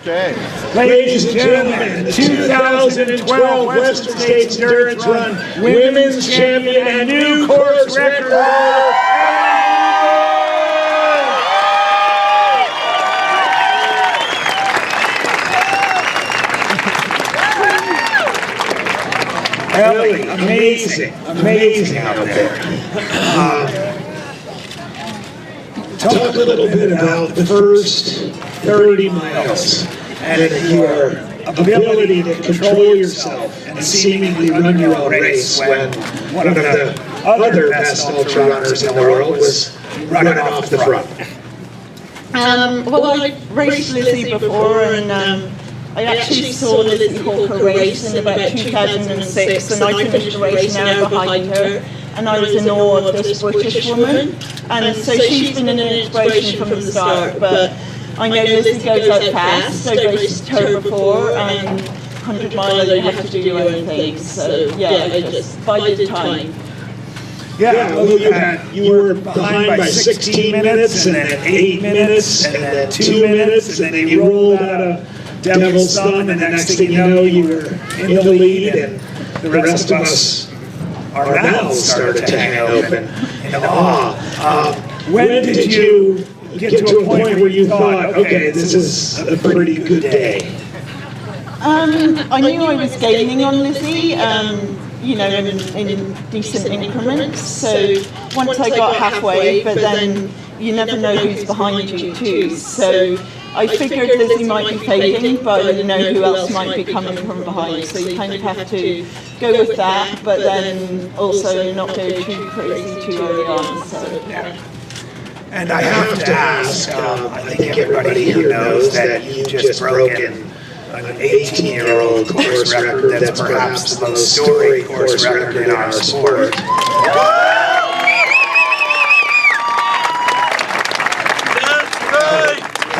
Okay. Ladies and gentlemen, the 2012 Western States Endurance Run Women's Champion and new course record holder, Ellie, amazing out there. Talk a little bit about the first 30 miles and your ability to control yourself and seemingly run your own race when one of the other best ultra runners in the world was running off the front. Well, I raced Lizzie before, and I actually saw Lizzie Hawker race in about 2006, and I finished the race an hour behind her, and I was in awe of this British woman, and so she's been an inspiration from the start. But I know Lizzie goes out fast. I've raced her before, and 100 mile you have to do your own thing, so yeah, I just bided time. Yeah, well, you were behind by 16 minutes, and then 8 minutes, and then 2 minutes, and then you rolled out a devil's thumb, and the next thing you know, you were in the lead, and the rest of us, our mouths started to hang open in awe. When did you get to a point where you thought, okay, this is a pretty good day? I knew I was gaining on Lizzie, you know, in decent increments. So once I got halfway, but then you never know who's behind you too. So I figured Lizzie might be fading, but I didn't know who else might be coming from behind. So you kind of have to go with that, but then also not go too crazy too early on. So yeah. And I have to ask, I think everybody here knows that you've just broken an 18-year-old course record that's perhaps the most storied course record in our sport.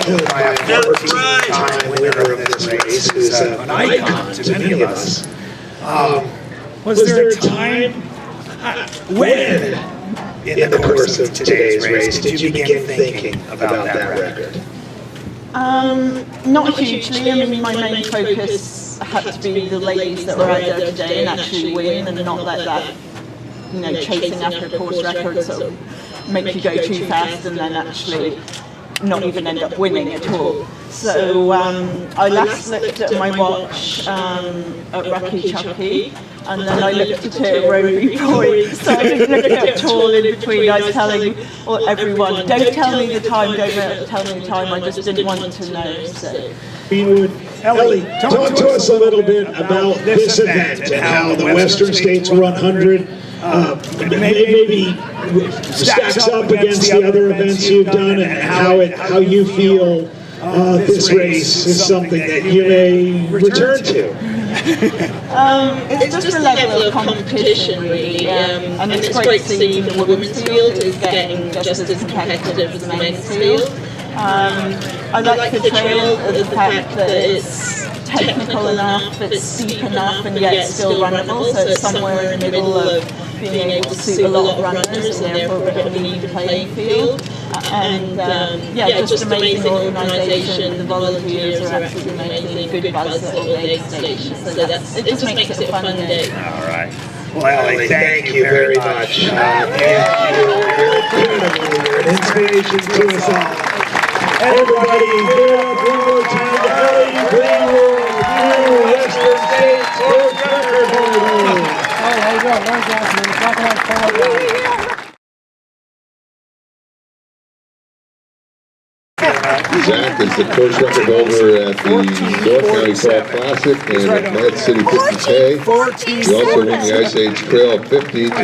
By a 14-time winner of this race, who's an icon to many of us. Was there a time when, in the course of today's race, did you begin thinking about that record? Not hugely. I mean, my main focus had to be the ladies that were out there today and actually win, and not let that, you know, chasing after a course record sort of make you go too fast and then actually not even end up winning at all. So I last looked at my watch at Rocky Chucky, and then I looked at it at Rowley Point. So I didn't look at all in between. I was telling everyone, don't tell me the time, don't tell me the time. I just didn't want to know. So. Ellie, talk to us a little bit about this event and how the Western States 100 maybe stacks up against the other events you've done, and how you feel this race is something that you may return to. It's just a level of competition, really, and it's great to see the women's field is getting just as competitive as the men's field. I like the trail, the fact that it's technical enough, it's steep enough, and yet still runnable, so it's somewhere in the middle of being able to suit a lot of runners, and therefore a bit of an even playing field. And yeah, just amazing organisation. The volunteers are absolutely amazing. Good buzz at all the aid stations. So it just makes it a fun day. All right. Well, Ellie, thank you very much. You're an inspiration to us all. Everybody, give it up one more time to Ellie Greenwood, new Western States course record holder. Oh, there you go. Well done, man. Talk about Zach is the course record holder at the North County Fall Classic and at Mad City 50K. He also won the Ice Age Trail 50.